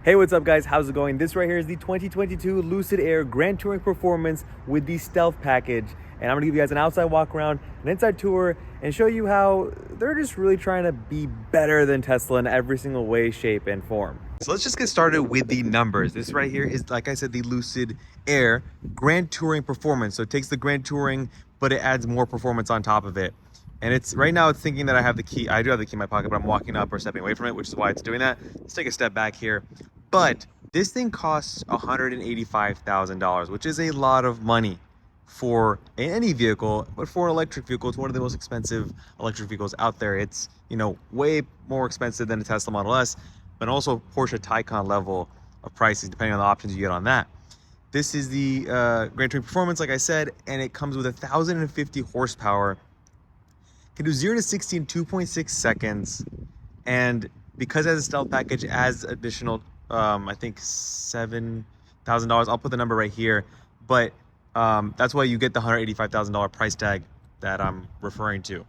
Hey, what's up guys? How's it going? This right here is the 2022 Lucid Air Grand Touring Performance with the Stealth package. And I'm gonna give you guys an outside walk around, an inside tour, and show you how they're just really trying to be better than Tesla in every single way, shape, and form. So let's just get started with the numbers. This right here is, like I said, the Lucid Air Grand Touring Performance. So it takes the Grand Touring, but it adds more performance on top of it. And it's right now it's thinking that I have the key. I do have the key in my pocket, but I'm walking up or stepping away from it, which is why it's doing that. Let's take a step back here. But this thing costs $185,000, which is a lot of money for any vehicle, but for an electric vehicle, it's one of the most expensive electric vehicles out there. It's, way more expensive than a Tesla Model S, but also Porsche Taycan level of prices, depending on the options you get on that. This is the Grand Touring Performance, like I said, and it comes with 1,050 horsepower. Can do 0 to 60 in 2.6 seconds, and because it has a stealth package, it adds additional I think $7,000. I'll put the number right here, but that's why you get the $185,000 price tag that I'm referring to.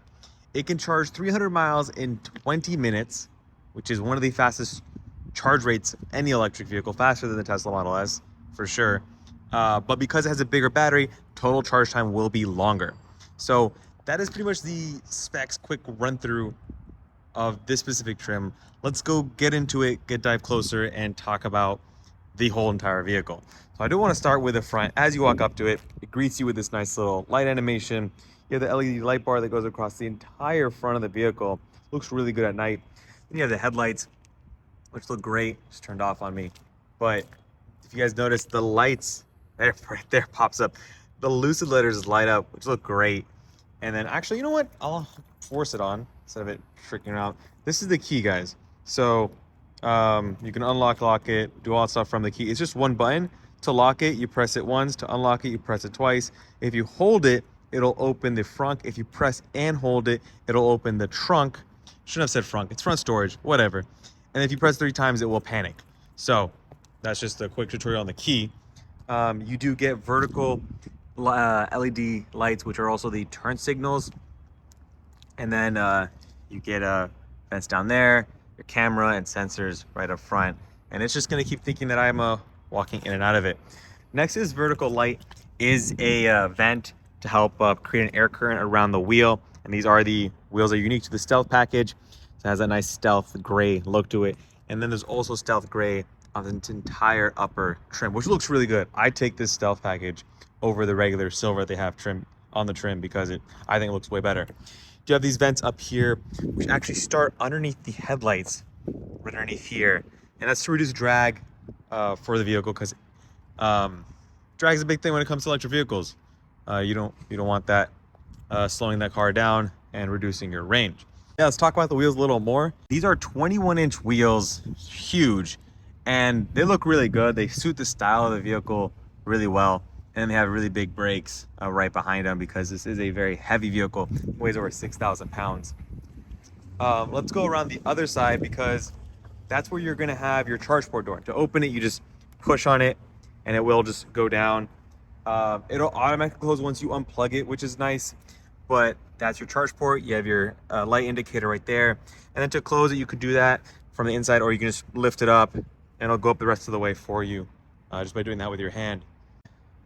It can charge 300 miles in 20 minutes, which is one of the fastest charge rates of any electric vehicle, faster than the Tesla Model S for sure. But because it has a bigger battery, total charge time will be longer. So that is pretty much the specs, quick run through of this specific trim. Let's go get into it, dive closer, and talk about the whole entire vehicle. So I do want to start with the front. As you walk up to it, it greets you with this nice little light animation. You have the LED light bar that goes across the entire front of the vehicle. Looks really good at night. Then you have the headlights, which look great. Just turned off on me. But if you guys notice, the lights, right there pops up. The Lucid letters light up, which look great. And then actually, you know what? I'll force it on instead of it tricking around. This is the key, guys. So you can lock it, do all that stuff from the key. It's just one button. To lock it, you press it once. To unlock it, you press it twice. If you hold it, it'll open the front. If you press and hold it, it'll open the trunk. Shouldn't have said front. It's front storage, whatever. And if you press 3 times, it will panic. So that's just a quick tutorial on the key. You do get vertical LED lights, which are also the turn signals. And then you get vents down there, your camera and sensors right up front. And it's just gonna keep thinking that I'm walking in and out of it. Next is vertical light, is a vent to help create an air current around the wheel. And these are the wheels that are unique to the Stealth package. So it has a nice stealth gray look to it. And then there's also stealth gray on the entire upper trim, which looks really good. I take this Stealth package over the regular silver they have trim on the trim because I think it looks way better. You have these vents up here, which actually start underneath the headlights, right underneath here, and that's to reduce drag for the vehicle, because drag is a big thing when it comes to electric vehicles. You don't want that slowing that car down and reducing your range. Yeah, let's talk about the wheels a little more. These are 21-inch wheels, huge, and they look really good. They suit the style of the vehicle really well. And they have really big brakes right behind them because this is a very heavy vehicle. It weighs over 6,000 pounds. Let's go around the other side because that's where you're gonna have your charge port door. To open it, you just push on it and it will just go down. It'll automatically close once you unplug it, which is nice, but that's your charge port. You have your light indicator right there. And then to close it, you could do that from the inside, or you can just lift it up and it'll go up the rest of the way for you just by doing that with your hand.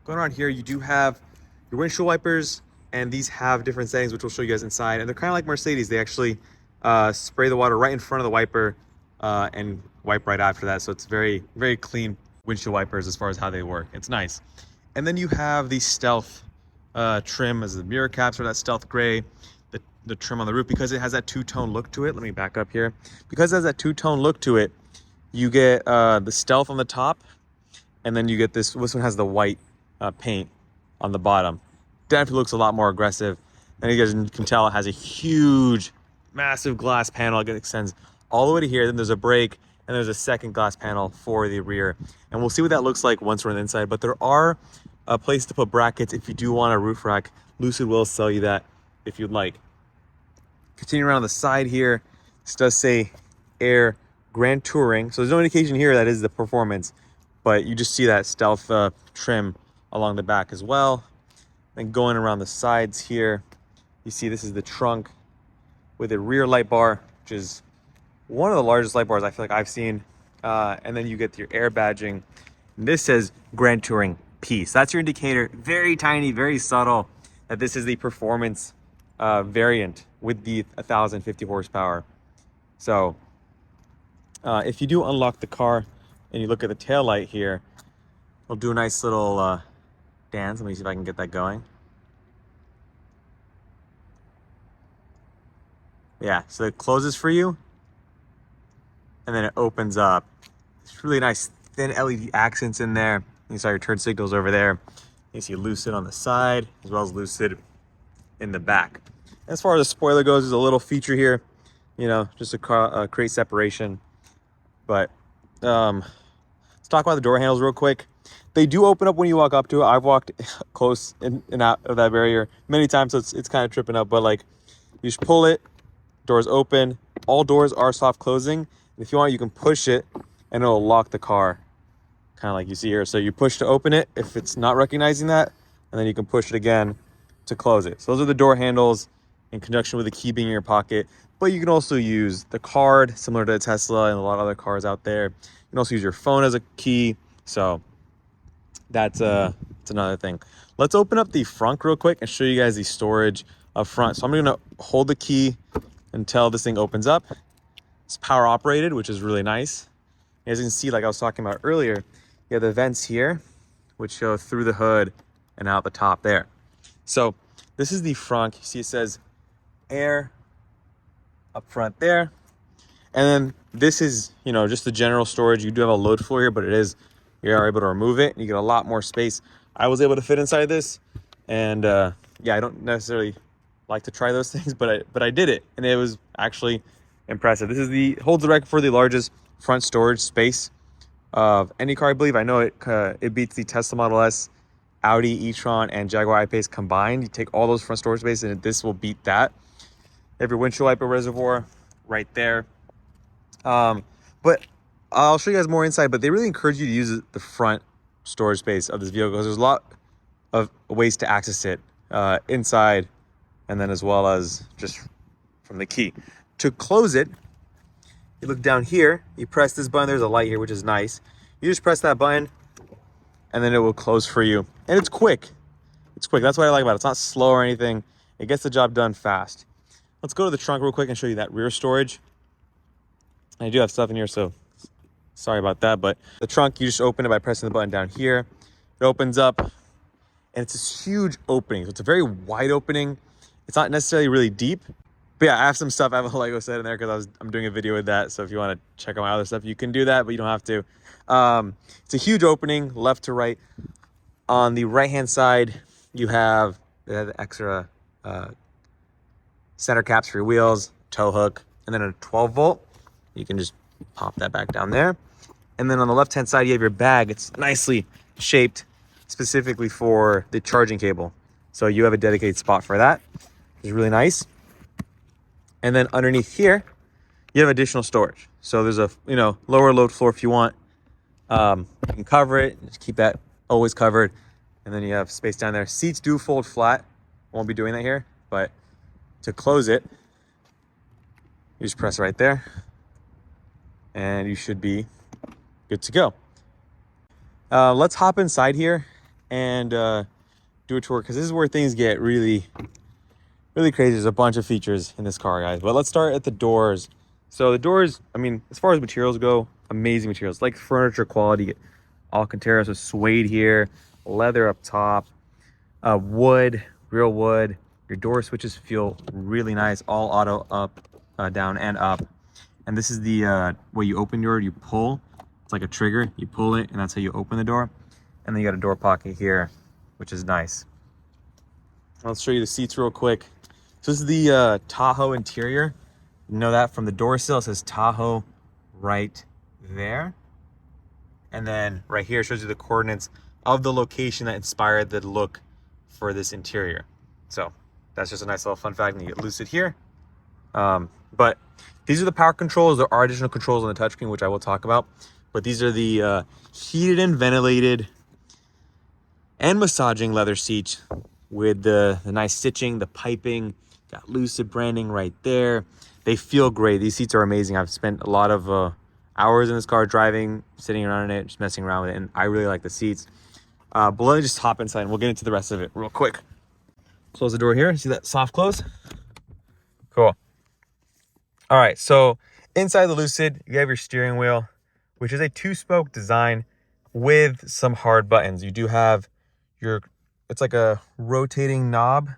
Going around here, you do have your windshield wipers, and these have different settings, which we'll show you guys inside. And they're kind of like Mercedes. They actually spray the water right in front of the wiper and wipe right after that. So it's very, very clean windshield wipers as far as how they work. It's nice. And then you have the Stealth trim as the mirror caps, or that stealth gray, the trim on the roof, because it has that two-tone look to it. Let me back up here. Because it has that two-tone look to it, you get the Stealth on the top, and then you get this one has the white paint on the bottom. Definitely looks a lot more aggressive. And you guys can tell it has a huge, massive glass panel. It extends all the way to here. Then there's a brake, and there's a second glass panel for the rear. And we'll see what that looks like once we're on the inside. But there are a place to put brackets if you do want a roof rack. Lucid will sell you that if you'd like. Continuing around the side here, this does say Air Grand Touring. So there's no indication here that is the performance, but you just see that stealth trim along the back as well. Then going around the sides here, you see this is the trunk with a rear light bar, which is one of the largest light bars I feel like I've seen and then you get your air badging. And this says Grand Touring Peace. That's your indicator, very tiny, very subtle, that this is the performance variant with the 1050 horsepower. So if you do unlock the car and you look at the tail light here, we'll do a nice little dance. Let me see if I can get that going. Yeah, so it closes for you and then it opens up. It's really nice thin LED accents in there. You saw your turn signals over there. You see Lucid on the side as well as Lucid in the back. As far as the spoiler goes, there's a little feature here, you know, just to create separation. But let's talk about the door handles real quick. They do open up when you walk up to it. I've walked close in and out of that barrier many times, so it's kind of tripping up. But like, you just pull it, doors open. All doors are soft closing. If you want, you can push it and it'll lock the car, kind of like you see here. So you push to open it if it's not recognizing that, and then you can push it again to close it. So those are the door handles in conjunction with the key being in your pocket. But you can also use the card, similar to a Tesla and a lot of other cars out there. You can also use your phone as a key. So that's another thing. Let's open up the front real quick and show you guys the storage up front. So I'm gonna hold the key until this thing opens up. It's power operated, which is really nice. As you can see, like I was talking about earlier, you have the vents here, which go through the hood and out the top there. So this is the front. You see it says air up front there. And then this is, you know, just the general storage. You do have a load floor here, but you are able to remove it and you get a lot more space. I was able to fit inside this, and yeah, I don't necessarily like to try those things, but I did it, and it was actually impressive. This is holds the record for the largest front storage space of any car, I believe. I know it beats the Tesla Model S, Audi e-tron, and Jaguar I-Pace combined. You take all those front storage space and this will beat that. Every windshield wiper reservoir right there. But I'll show you guys more inside, but they really encourage you to use the front storage space of this vehicle because there's a lot of ways to access it inside, and then as well as just from the key. To close it, you look down here, you press this button. There's a light here, which is nice. You just press that button and then it will close for you. And it's quick. It's quick. That's what I like about it. It's not slow or anything. It gets the job done fast. Let's go to the trunk real quick and show you that rear storage. I do have stuff in here, so sorry about that. But the trunk, you just open it by pressing the button down here. It opens up and it's this huge opening. So it's a very wide opening. It's not necessarily really deep. But yeah, I have some stuff. I have a Lego set in there because I'm doing a video with that. So if you want to check out my other stuff, you can do that, but you don't have to. It's a huge opening, left to right. On the right-hand side, you have the extra center caps for your wheels, tow hook, and then a 12-volt. You can just pop that back down there. And then on the left-hand side, you have your bag. It's nicely shaped specifically for the charging cable. So you have a dedicated spot for that, which is really nice. And then underneath here, you have additional storage. So there's a lower load floor if you want. You can cover it, just keep that always covered. And then you have space down there. Seats do fold flat. Won't be doing that here, but to close it, you just press right there and you should be good to go. Let's hop inside here and do a tour, because this is where things get really crazy. There's a bunch of features in this car, guys. But let's start at the doors. So the doors, I mean, as far as materials go, amazing materials. Like furniture quality, Alcantara, so suede here, leather up top, wood, real wood. Your door switches feel really nice, all auto up, down, and up. And this is the way you open your door. You pull. It's like a trigger. You pull it, and that's how you open the door. And then you got a door pocket here, which is nice. Let's show you the seats real quick. So this is the Tahoe interior. You know that from the door sill. It says Tahoe right there. And then right here shows you the coordinates of the location that inspired the look for this interior. So that's just a nice little fun fact. And you get Lucid here. But these are the power controls. There are additional controls on the touchscreen, which I will talk about. But these are the heated and ventilated and massaging leather seats with the nice stitching, the piping. Got Lucid branding right there. They feel great. These seats are amazing. I've spent a lot of hours in this car driving, sitting around in it, just messing around with it, and I really like the seats. But let me just hop inside and we'll get into the rest of it real quick. Close the door here. See that soft close? Cool. All right, so inside the Lucid, you have your steering wheel, which is a 2-spoke design with some hard buttons. You do have it's like a rotating knob.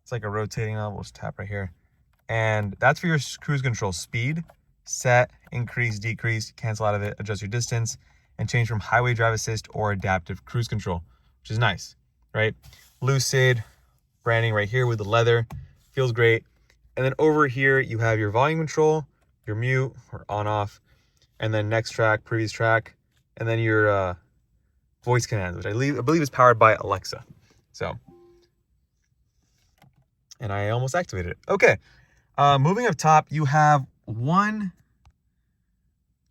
It's like a rotating knob. We'll just tap right here. And that's for your cruise control: speed, set, increase, decrease, cancel out of it, adjust your distance, and change from highway drive assist or adaptive cruise control, which is nice, right? Lucid branding right here with the leather, feels great. And then over here, you have your volume control, your mute or on off, and then next track, previous track, and then your voice commands, which I believe is powered by Alexa. So, and I almost activated it. Okay, moving up top, you have 1,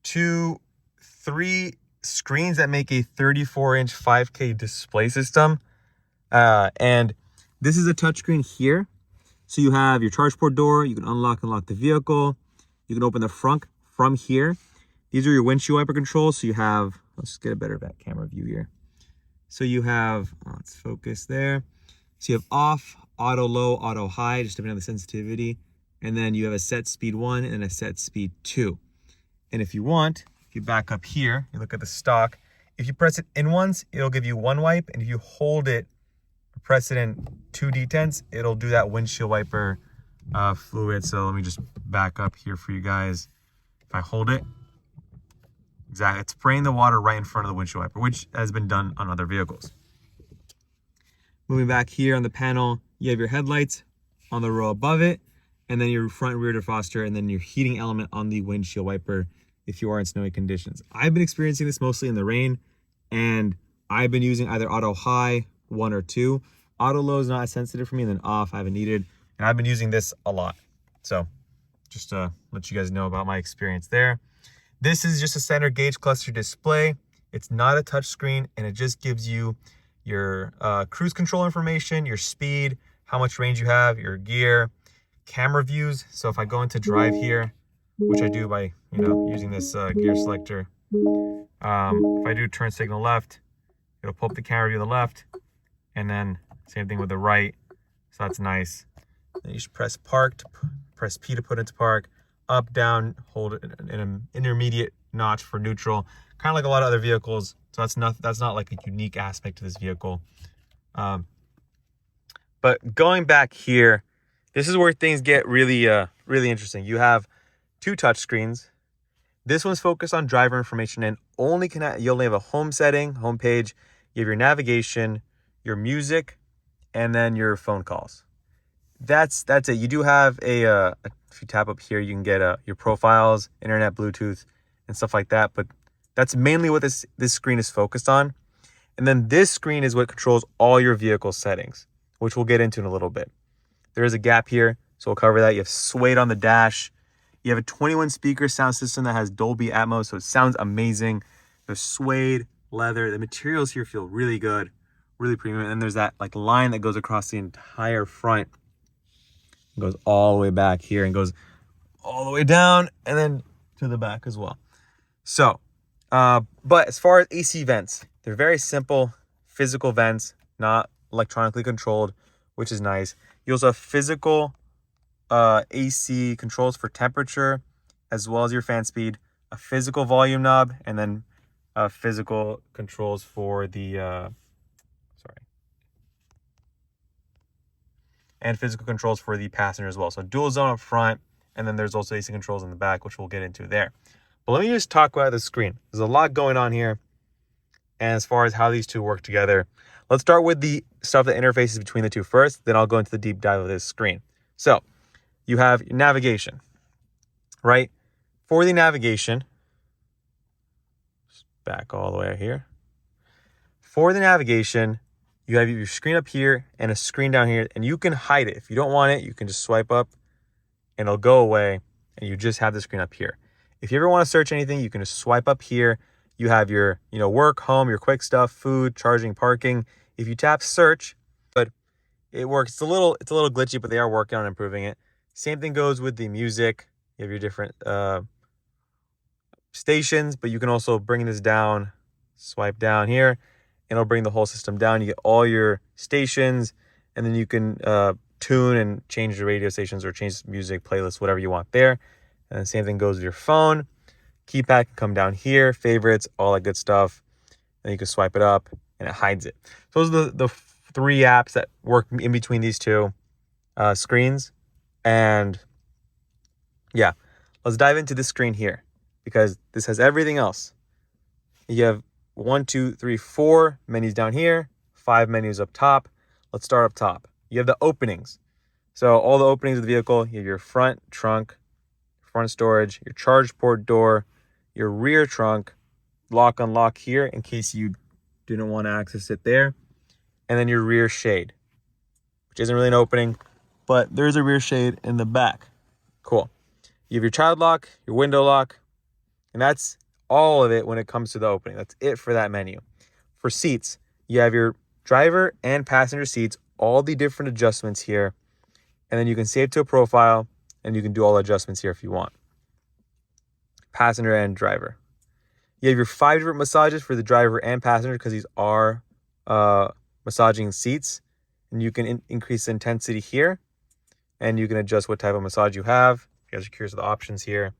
2, 3 screens that make a 34-inch 5K display system. And this is a touchscreen here. So you have your charge port door. You can unlock and lock the vehicle. You can open the front from here. These are your windshield wiper controls. So you have, let's get a better back camera view here. So you have, let's focus there. So you have off, auto low, auto high, just depending on the sensitivity. And then you have a set speed 1 and a set speed 2. And if you want, if you back up here, you look at the stock. If you press it in once, it'll give you 1 wipe. And if you hold it, press it in 2 detents, it'll do that windshield wiper fluid. So let me just back up here for you guys. If I hold it, exactly, it's spraying the water right in front of the windshield wiper, which has been done on other vehicles. Moving back here on the panel, you have your headlights on the row above it, and then your front rear defroster, and then your heating element on the windshield wiper if you are in snowy conditions. I've been experiencing this mostly in the rain, and I've been using either auto high, 1 or 2. Auto low is not as sensitive for me, and then off I haven't needed, and I've been using this a lot. So just to let you guys know about my experience there. This is just a standard gauge cluster display. It's not a touch screen, and it just gives you your cruise control information, your speed, how much range you have, your gear, camera views. So if I go into drive here, which I do by using this gear selector, if I do turn signal left, it'll pull up the camera view on the left, and then same thing with the right. So that's nice. Then you should press park to press P to put into park, up, down, hold it in an intermediate notch for neutral, kind of like a lot of other vehicles. So that's not like a unique aspect to this vehicle. But going back here, this is where things get really really interesting. You have 2 touch screens. This one's focused on driver information, and you only have a home setting, home page. You have your navigation, your music, and then your phone calls. That's it. You do have if you tap up here, you can get your profiles, internet, Bluetooth, and stuff like that. But that's mainly what this screen is focused on. And then this screen is what controls all your vehicle settings, which we'll get into in a little bit. There is a gap here, so we'll cover that. You have suede on the dash. You have a 21 speaker sound system that has Dolby Atmos, so it sounds amazing. There's suede, leather. The materials here feel really good, really premium. And then there's that like line that goes across the entire front. It goes all the way back here and goes all the way down and then to the back as well. So, but as far as AC vents, they're very simple, physical vents, not electronically controlled, which is nice. You also have physical AC controls for temperature, as well as your fan speed, a physical volume knob, and then physical controls for the physical controls for the passenger as well. So dual zone up front, and then there's also AC controls in the back, which we'll get into there. But let me just talk about the screen. There's a lot going on here, and as far as how these two work together, let's start with the stuff that interfaces between the two first, then I'll go into the deep dive of this screen. So you have your navigation, right? For the navigation, just back all the way here. For the navigation, you have your screen up here and a screen down here, and you can hide it. If you don't want it, you can just swipe up and it'll go away, and you just have the screen up here. If you ever want to search anything, you can just swipe up here. You have your, work, home, your quick stuff, food, charging, parking. If you tap search, but it works. It's a little glitchy, but they are working on improving it. Same thing goes with the music. You have your different stations, but you can also bring this down, swipe down here, and it'll bring the whole system down. You get all your stations, and then you can tune and change the radio stations or change music playlists, whatever you want there. And the same thing goes with your phone. Keypad can come down here, favorites, all that good stuff. And you can swipe it up and it hides it. So those are the 3 apps that work in between these 2 screens. And yeah, let's dive into this screen here because this has everything else. You have 1, 2, 3, 4 menus down here, 5 menus up top. Let's start up top. You have the openings. So all the openings of the vehicle, you have your front trunk, front storage, your charge port door, your rear trunk, lock unlock here in case you didn't want to access it there, and then your rear shade, which isn't really an opening, but there's a rear shade in the back. Cool. You have your child lock, your window lock, and that's all of it when it comes to the opening. That's it for that menu. For seats, you have your driver and passenger seats, all the different adjustments here, and then you can save to a profile, and you can do all the adjustments here if you want. Passenger and driver. You have your 5 different massages for the driver and passenger because these are massaging seats, and you can increase the intensity here, and you can adjust what type of massage you have. If you guys are curious of the options here,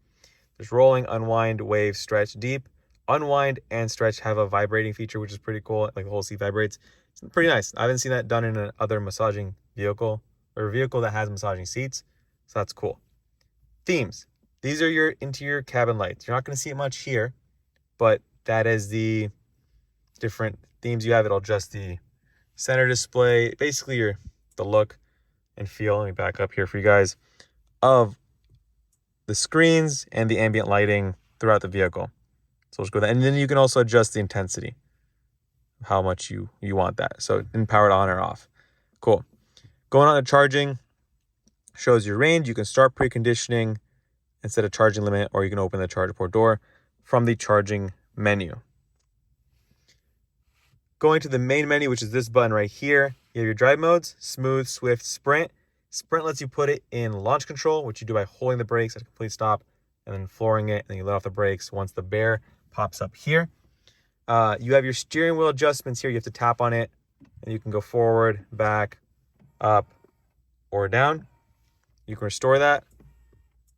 there's rolling, unwind, wave, stretch, deep. Unwind and stretch have a vibrating feature, which is pretty cool. Like the whole seat vibrates. It's pretty nice. I haven't seen that done in another massaging vehicle or a vehicle that has massaging seats, so that's cool. Themes. These are your interior cabin lights. You're not going to see it much here, but that is the different themes you have. It'll adjust the center display, basically the look and feel. Let me back up here for you guys of the screens and the ambient lighting throughout the vehicle. So let's go there. And then you can also adjust the intensity, how much you want that. So in powered on or off. Cool. Going on to charging shows your range. You can start preconditioning instead of charging limit, or you can open the charger port door from the charging menu. Going to the main menu, which is this button right here, you have your drive modes, smooth, swift, sprint. Sprint lets you put it in launch control, which you do by holding the brakes at a complete stop and then flooring it, and then you let off the brakes once the bear pops up here. You have your steering wheel adjustments here. You have to tap on it, and you can go forward, back, up, or down. You can restore that,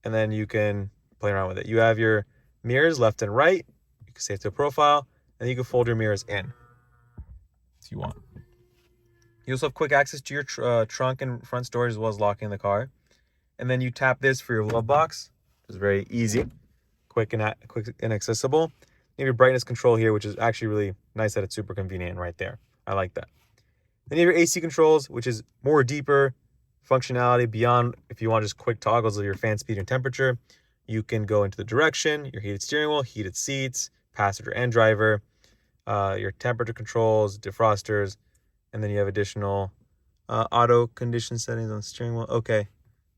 and then you can play around with it. You have your mirrors left and right. You can save to a profile, and you can fold your mirrors in if you want. You also have quick access to your trunk and front storage as well as locking the car. And then you tap this for your glove box. It's very easy, quick and accessible. You have your brightness control here, which is actually really nice that it's super convenient right there. I like that. Then you have your AC controls, which is more deeper functionality beyond if you want just quick toggles of your fan speed and temperature. You can go into the direction, your heated steering wheel, heated seats, passenger and driver, your temperature controls, defrosters, and then you have additional auto condition settings on the steering wheel. Okay,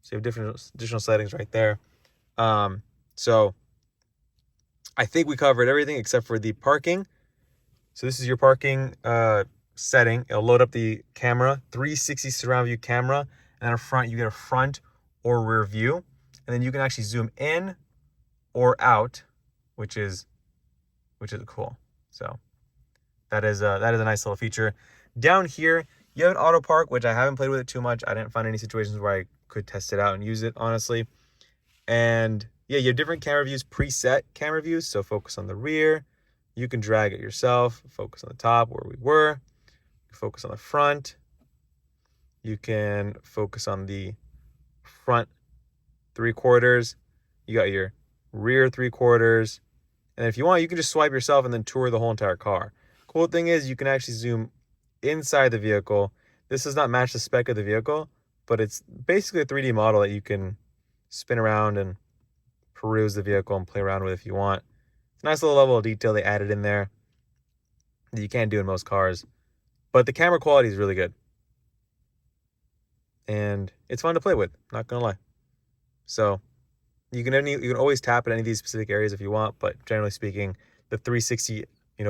so you have different additional settings right there. So I think we covered everything except for the parking. So this is your parking setting. It'll load up the camera, 360 surround view camera, and then up front you get a front or rear view, and then you can actually zoom in or out, which is cool. So that is a nice little feature. Down here you have an auto park, which I haven't played with it too much. I didn't find any situations where I could test it out and use it, honestly. And yeah, you have different camera views, preset camera views. So focus on the rear. You can drag it yourself. Focus on the top where we were. Focus on the front. You can focus on the front 3/4. You got your rear 3/4. And if you want, you can just swipe yourself and then tour the whole entire car. Cool thing is you can actually zoom inside the vehicle. This does not match the spec of the vehicle, but it's basically a 3D model that you can spin around and peruse the vehicle and play around with if you want. It's a nice little level of detail they added in there that you can't do in most cars. But the camera quality is really good. And it's fun to play with, not gonna lie. So you can always tap at any of these specific areas if you want, but generally speaking, the 360,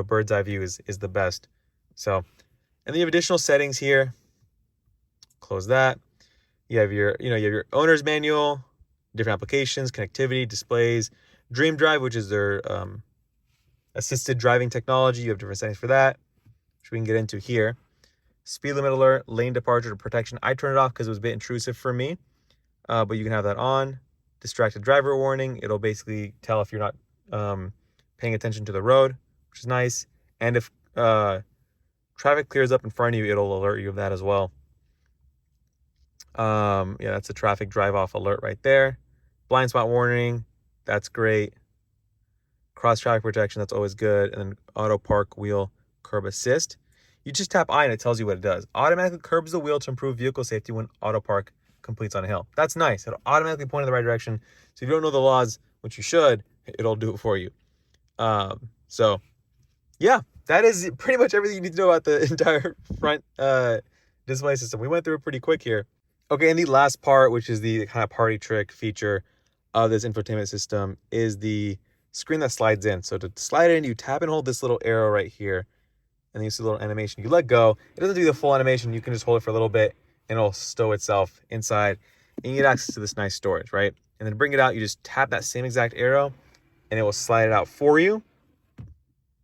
bird's eye view is the best. So, and then you have additional settings here. Close that. You have your owner's manual, different applications, connectivity, displays, Dream Drive, which is their assisted driving technology. You have different settings for that, which we can get into here. Speed limit alert, lane departure protection. I turned it off because it was a bit intrusive for me, but you can have that on. Distracted driver warning. It'll basically tell if you're not paying attention to the road, which is nice. And if traffic clears up in front of you, it'll alert you of that as well. Yeah, that's a traffic drive off alert right there. Blind spot warning, that's great. Cross traffic protection, that's always good. And then auto park wheel curb assist. You just tap I and it tells you what it does. Automatically curbs the wheel to improve vehicle safety when auto park completes on a hill. That's nice. It'll automatically point in the right direction. So if you don't know the laws, which you should, it'll do it for you. So yeah, that is pretty much everything you need to know about the entire front display system. We went through it pretty quick here. Okay, and the last part, which is the kind of party trick feature of this infotainment system, is the screen that slides in. So to slide in, you tap and hold this little arrow right here, and then you see a little animation. You let go. It doesn't do the full animation. You can just hold it for a little bit, and it'll stow itself inside, and you get access to this nice storage, right? And then to bring it out, you just tap that same exact arrow, and it will slide it out for you.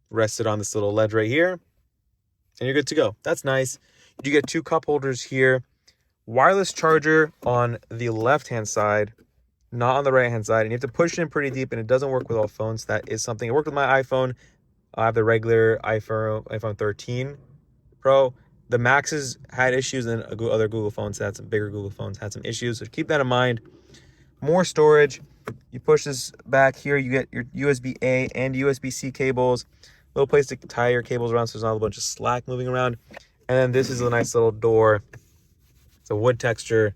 Rest it on this little ledge right here, and you're good to go. That's nice. You get 2 cup holders here. Wireless charger on the left-hand side, not on the right-hand side. And you have to push it in pretty deep, and it doesn't work with all phones. That is something. It worked with my iPhone. I have the regular iPhone 13 Pro. The Maxes had issues, and other Google phones had some bigger Google phones had some issues. So keep that in mind. More storage. You push this back here. You get your USB-A and USB-C cables. Little place to tie your cables around so there's not a bunch of slack moving around. And then this is a nice little door. It's a wood texture,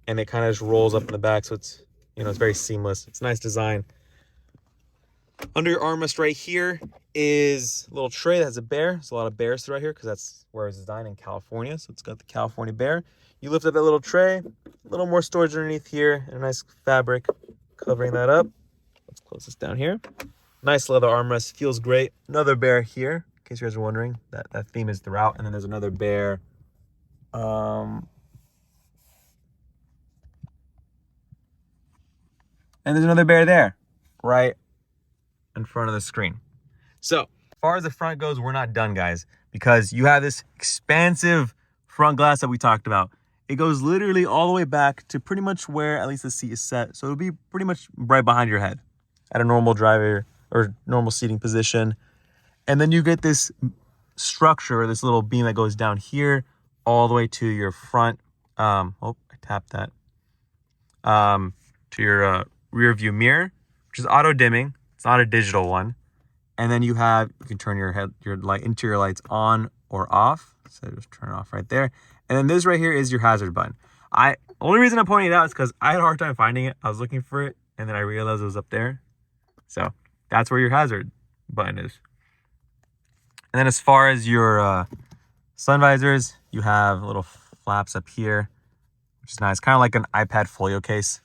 and it kind of just rolls up in the back, so it's, it's very seamless. It's a nice design. Under your armrest right here is a little tray that has a bear. There's a lot of bears throughout here because that's where it was designed, in California. So it's got the California bear. You lift up that little tray, a little more storage underneath here, and a nice fabric covering that up. Let's close this down here. Nice leather armrest, feels great. Another bear here, in case you guys are wondering. That theme is throughout. And then there's another bear. And there's another bear there, right in front of the screen. So, as far as the front goes, we're not done, guys, because you have this expansive front glass that we talked about. It goes literally all the way back to pretty much where at least the seat is set. So it'll be pretty much right behind your head at a normal driver or normal seating position. And then you get this structure, this little beam that goes down here all the way to your front. I tapped that. To your rear view mirror, which is auto dimming. It's not a digital one. And then you can turn your interior lights on or off. So just turn it off right there. And then this right here is your hazard button. Only reason I'm pointing it out is because I had a hard time finding it. I was looking for it, and then I realized it was up there. So that's where your hazard button is. And then as far as your sun visors, you have little flaps up here, which is nice. Kind of like an iPad folio case.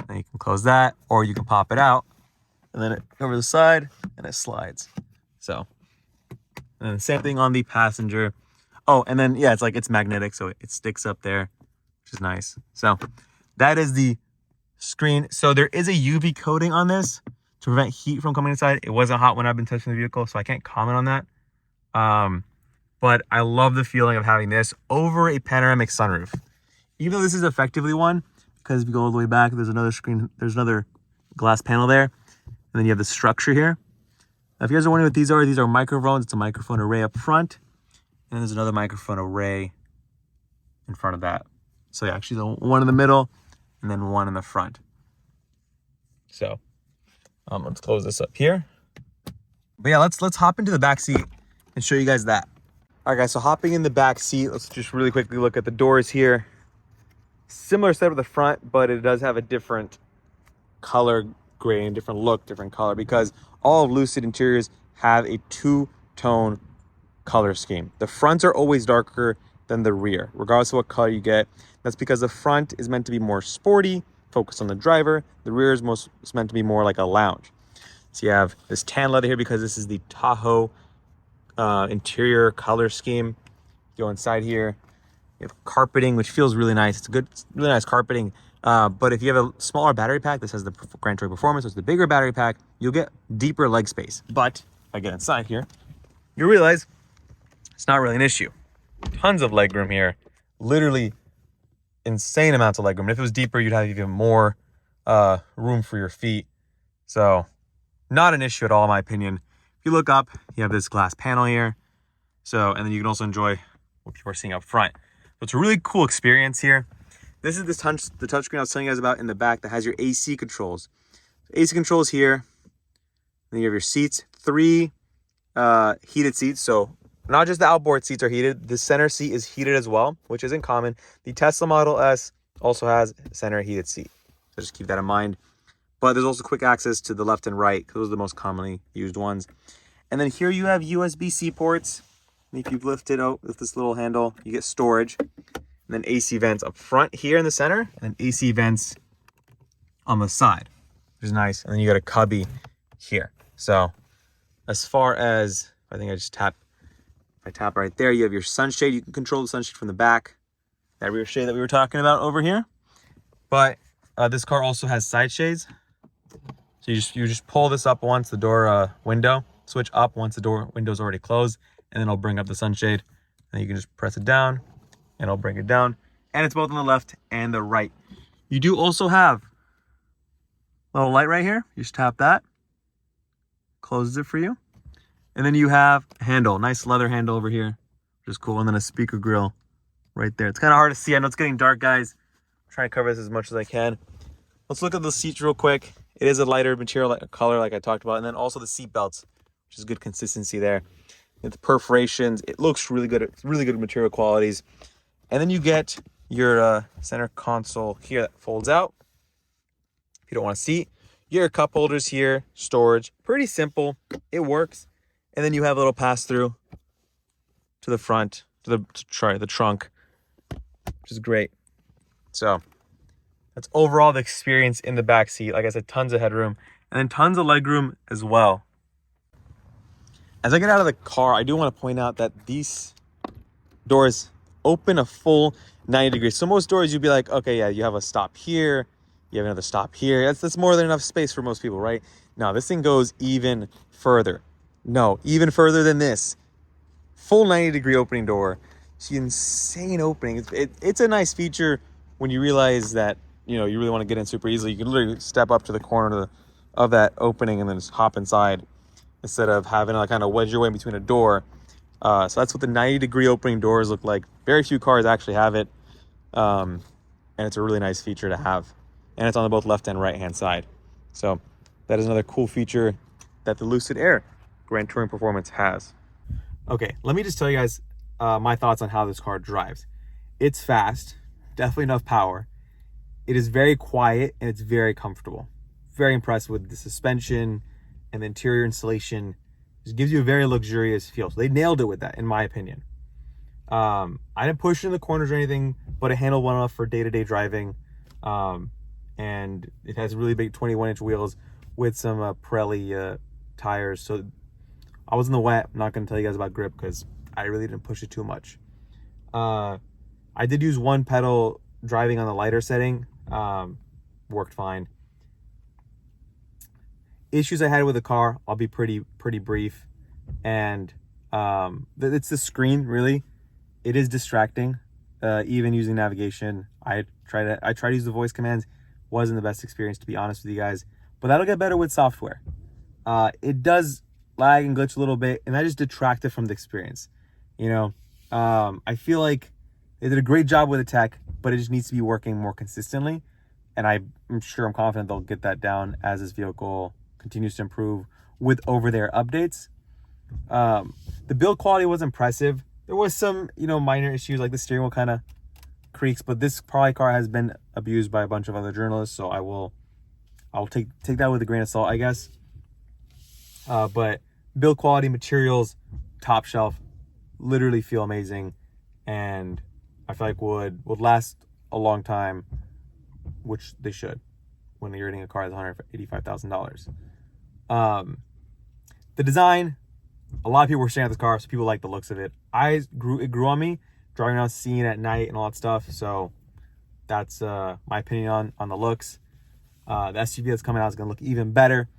And you can close that, or you can pop it out, and then over the side, and it slides. So, and then same thing on the passenger. Oh, and then, yeah, it's magnetic, so it sticks up there, which is nice. So that is the screen. So there is a UV coating on this to prevent heat from coming inside. It wasn't hot when I've been touching the vehicle, so I can't comment on that. But I love the feeling of having this over a panoramic sunroof. Even though this is effectively one, because if you go all the way back, there's another glass panel there. And then you have the structure here. Now, if you guys are wondering what these are microphones. It's a microphone array up front. And then there's another microphone array in front of that. So yeah, actually the one in the middle and then one in the front. So let's close this up here. But yeah, let's hop into the back seat and show you guys that. All right, guys, so hopping in the back seat, let's just really quickly look at the doors here. Similar setup at the front, but it does have a different color grading, different look, different color, because all of Lucid interiors have a 2-tone color scheme. The fronts are always darker than the rear, regardless of what color you get. That's because the front is meant to be more sporty, focused on the driver. The rear is meant to be more like a lounge. So you have this tan leather here because this is the Tahoe interior color scheme. Go inside here. You have carpeting, which feels really nice. It's really nice carpeting, But if you have a smaller battery pack, this has the Grand Touring Performance, so it's the bigger battery pack, you'll get deeper leg space. But if I get inside here, you realize it's not really an issue. Tons of legroom here, literally insane amounts of legroom. And if it was deeper, you'd have even more room for your feet. So not an issue at all, in my opinion. If you look up, you have this glass panel here. So, and then you can also enjoy what people are seeing up front. So it's a really cool experience here. This is the touchscreen I was telling you guys about in the back that has your AC controls. AC controls here. Then you have your seats, 3 heated seats. So not just the outboard seats are heated, the center seat is heated as well, which isn't common. The Tesla Model S also has a center heated seat. So just keep that in mind. But there's also quick access to the left and right, because those are the most commonly used ones. And then here you have USB-C ports. And if you lift it out with this little handle, you get storage. And then AC vents up front here in the center, and then AC vents on the side, which is nice. And then you got a cubby here. So as far as, I think I just tap, if I tap right there, you have your sunshade. You can control the sunshade from the back. That rear shade that we were talking about over here. But this car also has side shades. So you just pull this up once the door window, switch up once the door window's already closed, and then it'll bring up the sunshade. And you can just press it down, and it'll bring it down. And it's both on the left and the right. You do also have a little light right here. You just tap that, closes it for you. And then you have a handle, nice leather handle over here, which is cool. And then a speaker grill right there. It's kind of hard to see. I know it's getting dark, guys. I'm trying to cover this as much as I can. Let's look at the seats real quick. It is a lighter material, like a color, like I talked about. And then also the seat belts, which is good consistency there. The perforations, it looks really good. It's really good material qualities. And then you get your center console here that folds out. If you don't want a seat, your cup holders here, storage, pretty simple. It works. And then you have a little pass through to the front, to the trunk, which is great. So that's overall the experience in the back seat. Like I said, tons of headroom and then tons of legroom as well. As I get out of the car, I do want to point out that these doors open a full 90 degrees. So most doors you'd be like, okay, yeah, you have a stop here, you have another stop here. That's more than enough space for most people, right? No, this thing goes even further. No, even further than this. Full 90 degree opening door. It's an insane opening. It's a nice feature when you realize that, you know, you really want to get in super easily. You can literally step up to the corner of that opening and then just hop inside instead of having to kind of wedge your way in between a door. So that's what the 90 degree opening doors look like. Very few cars actually have it. And it's a really nice feature to have. And it's on both left and right hand side. So that is another cool feature that the Lucid Air Grand Touring Performance has. Okay, let me just tell you guys my thoughts on how this car drives. It's fast, definitely enough power. It is very quiet and it's very comfortable. Very impressed with the suspension and the interior installation. Just gives you a very luxurious feel. So they nailed it with that, in my opinion. I didn't push it in the corners or anything, but it handled well enough for day-to-day driving. And it has really big 21-inch wheels with some Pirelli tires. So I was in the wet. I'm not going to tell you guys about grip because I really didn't push it too much. I did use one pedal driving on the lighter setting. Worked fine. Issues I had with the car, I'll be pretty brief. And it's the screen, really. It is distracting. Even using navigation, I tried to use the voice commands. Wasn't the best experience, to be honest with you guys. But that'll get better with software. It does lag and glitch a little bit, and that just detracted from the experience. You know, I feel like they did a great job with the tech, but it just needs to be working more consistently. And I'm confident they'll get that down as this vehicle continues to improve with over-the-air updates. The build quality was impressive. There was some, minor issues, like the steering wheel kind of creaks, but this probably car has been abused by a bunch of other journalists, so I'll take that with a grain of salt, I guess. But build quality, materials, top shelf, literally feel amazing, and I feel like would last a long time, which they should when you're getting a car that's $185,000. The design, a lot of people were staring at this car, so people like the looks of it. It grew on me driving around, seeing it at night and all that stuff. So that's my opinion on the looks. The SUV that's coming out is going to look even better,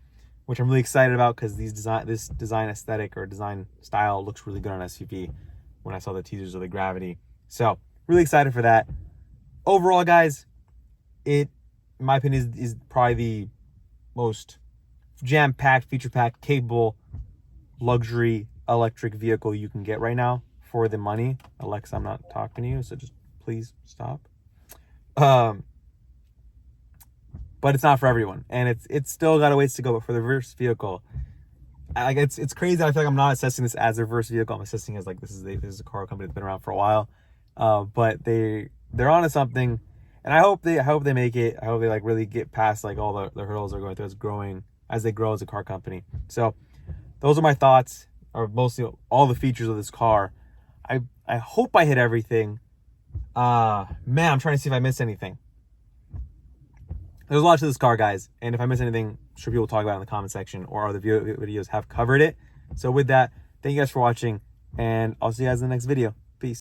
which I'm really excited about because this design aesthetic or design style looks really good on SUV when I saw the teasers of the Gravity. So really excited for that. Overall, guys, it, in my opinion, is probably the most jam-packed, feature-packed, capable luxury electric vehicle you can get right now for the money. Alexa, I'm not talking to you, so just please stop. But it's not for everyone, and it's still got a ways to go. But for the reverse vehicle, like it's crazy. I feel like I'm not assessing this as a reverse vehicle. I'm assessing it as like this is a car company that's been around for a while. But they're onto something, and I hope they make it. I hope they like really get past like all the hurdles they're going through as they grow as a car company. So those are my thoughts, or mostly all the features of this car. I hope I hit everything. Man, I'm trying to see if I missed anything. There's a lot to this car, guys, and if I miss anything, I'm sure people will talk about it in the comment section, or other videos have covered it. So with that, thank you guys for watching, and I'll see you guys in the next video.